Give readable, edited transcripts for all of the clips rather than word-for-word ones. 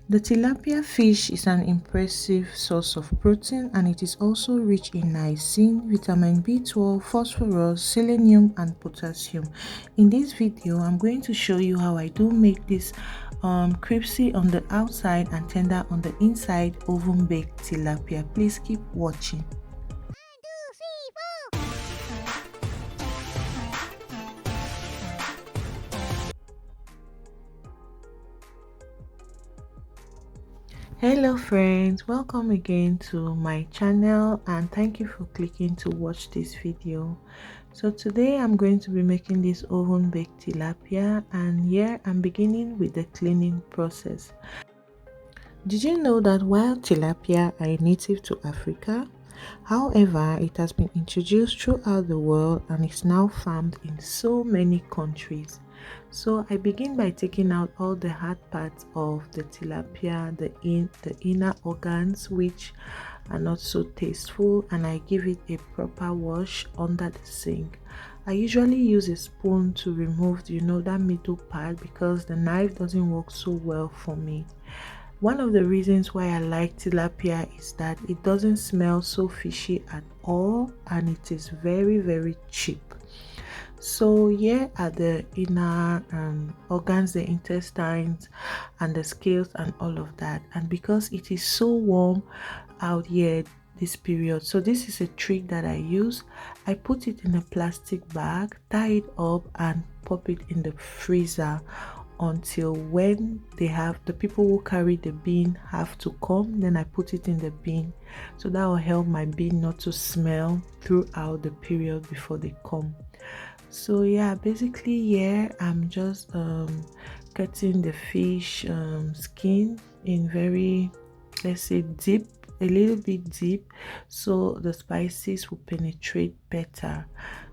The tilapia fish is an impressive source of protein, and it is also rich in niacin, vitamin B12, phosphorus, selenium and potassium. In this video, I'm going to show you how I do make this crispy on the outside and tender on the inside oven baked tilapia. Please keep watching. Hello friends, welcome again to my channel and thank you for clicking to watch this video. So today I'm going to be making this oven baked tilapia, and here I'm beginning with the cleaning process. Did you know that wild tilapia are native to Africa? However, it has been introduced throughout the world and is now farmed in so many countries. So I begin by taking out all the hard parts of the tilapia, the inner organs which are not so tasteful, and I give it a proper wash under the sink. I usually use a spoon to remove that middle part because the knife doesn't work so well for me. One of the reasons why I like tilapia is that it doesn't smell so fishy at all, and it is very cheap. So here are the inner organs, the intestines and the scales and all of that. And because it is so warm out here this period, so this is a trick that I use. I put it in a plastic bag, tie it up and pop it in the freezer until when the people who carry the bean have to come, then I put it in the bin. So that will help my bean not to smell throughout the period before they come. So yeah, basically here I'm just cutting the fish skin in very, let's say, deep, a little bit deep, so the spices will penetrate better.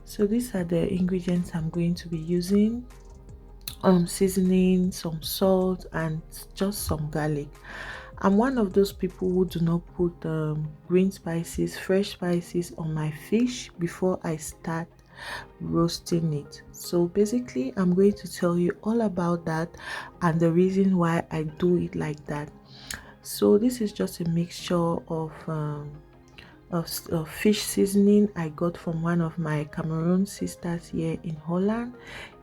So these are the ingredients I'm going to be using: seasoning, some salt and just some garlic. I'm one of those people who do not put green spices, fresh spices on my fish before I start roasting it. So basically I'm going to tell you all about that and the reason why I do it like that. So this is just a mixture of fish seasoning I got from one of my Cameroon sisters here in Holland.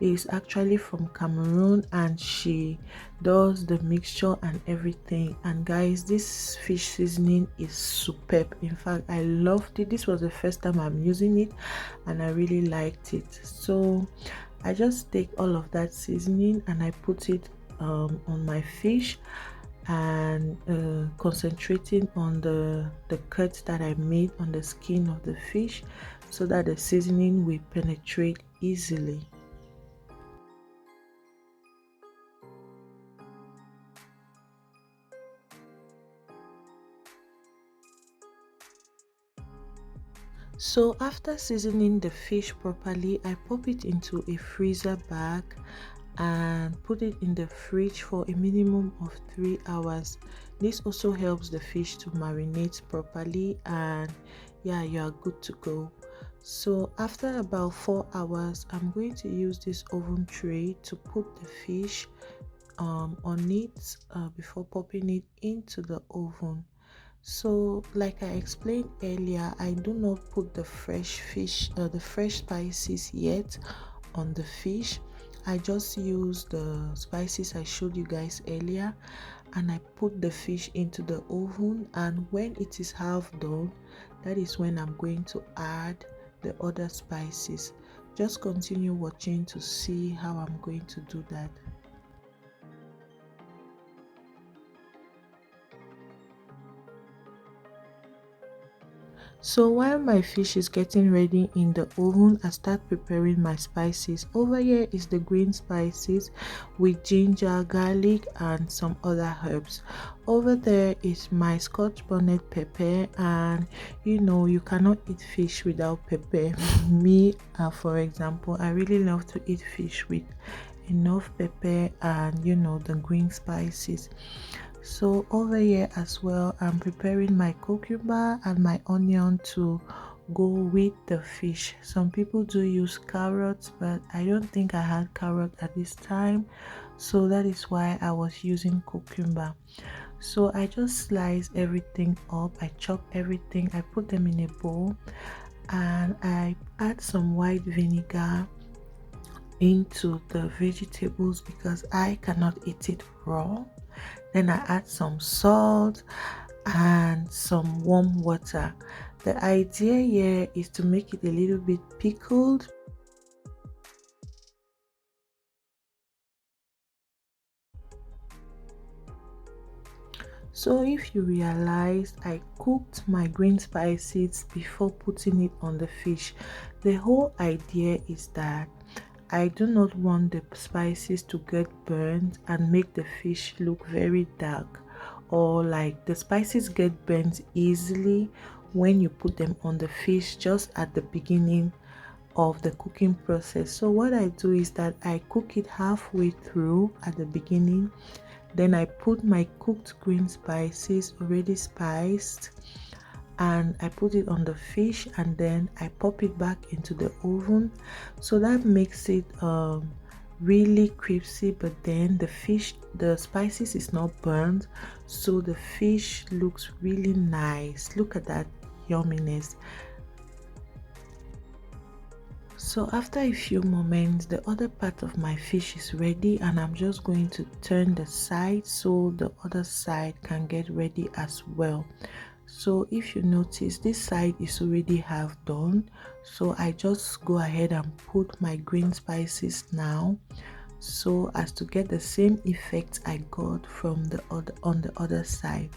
It is actually from Cameroon and she does the mixture and everything. And guys, this fish seasoning is superb. In fact, I loved it. This was the first time I'm using it and I really liked it. So I just take all of that seasoning and I put it on my fish, and concentrating on the cuts that I made on the skin of the fish so that the seasoning will penetrate easily. So after seasoning the fish properly, I pop it into a freezer bag and put it in the fridge for a minimum of 3 hours. This also helps the fish to marinate properly, and yeah, you are good to go. So after about 4 hours, I'm going to use this oven tray to put the fish on it before popping it into the oven. So like I explained earlier, I do not put the fresh spices yet on the fish. I just use the spices I showed you guys earlier, and I put the fish into the oven, and when it is half done, that is when I'm going to add the other spices. Just continue watching to see how I'm going to do that. So while my fish is getting ready in the oven, I start preparing my spices. Over here is the green spices with ginger, garlic and some other herbs. Over there is my scotch bonnet pepper, and you cannot eat fish without pepper. Me, for example, I really love to eat fish with enough pepper and the green spices. So over here as well, I'm preparing my cucumber and my onion to go with the fish. Some people do use carrots, but I don't think I had carrot at this time, so that is why I was using cucumber. So I just slice everything up, I chop everything, I put them in a bowl, and I add some white vinegar into the vegetables because I cannot eat it raw. Then I add some salt and some warm water. The idea here is to make it a little bit pickled. So if you realize, I cooked my green spices before putting it on the fish. The whole idea is that I do not want the spices to get burned and make the fish look very dark, or like the spices get burnt easily when you put them on the fish just at the beginning of the cooking process. So what I do is that I cook it halfway through at the beginning, then I put my cooked green spices already spiced, and I put it on the fish, and then I pop it back into the oven. So that makes it really crispy, but then the spices is not burnt, so the fish looks really nice. Look at that yumminess. So after a few moments, the other part of my fish is ready, and I'm just going to turn the side so the other side can get ready as well. So if you notice, this side is already half done, so I just go ahead and put my green spices now, so as to get the same effect I got from the other on the other side.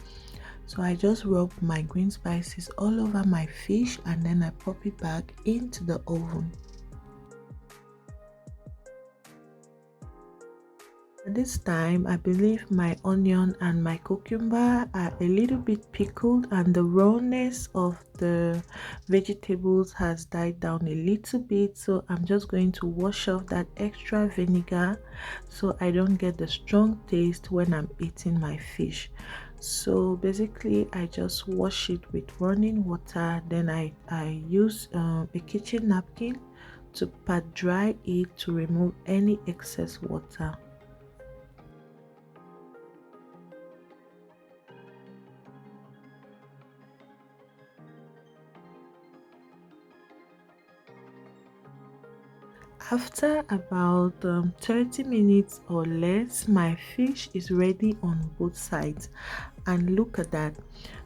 So I just rub my green spices all over my fish, and then I pop it back into the oven. At this time, I believe my onion and my cucumber are a little bit pickled, and the rawness of the vegetables has died down a little bit. So I'm just going to wash off that extra vinegar so I don't get the strong taste when I'm eating my fish. So basically, I just wash it with running water. Then I use a kitchen napkin to pat dry it to remove any excess water. After about 30 minutes or less, my fish is ready on both sides, and look at that.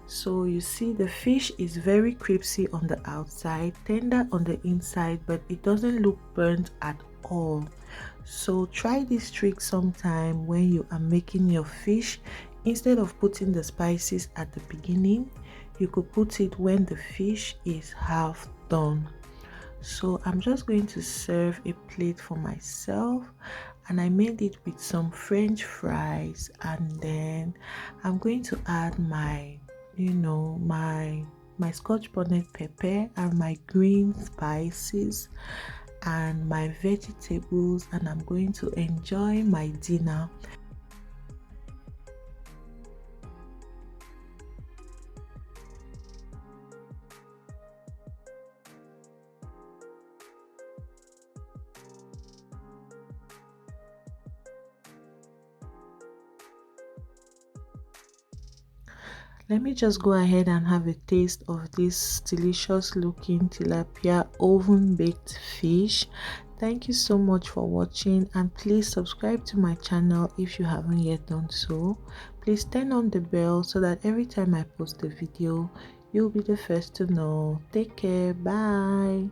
So you see the fish is very crispy on the outside, tender on the inside, but it doesn't look burnt at all. So try this trick sometime when you are making your fish. Instead of putting the spices at the beginning, you could put it when the fish is half done. So I'm just going to serve a plate for myself, and I made it with some french fries, and then I'm going to add my my scotch bonnet pepper and my green spices and my vegetables, and I'm going to enjoy my dinner. Let me just go ahead and have a taste of this delicious looking tilapia oven baked fish. Thank you so much for watching, and please subscribe to my channel if you haven't yet done so. Please turn on the bell so that every time I post a video, you'll be the first to know. Take care. Bye.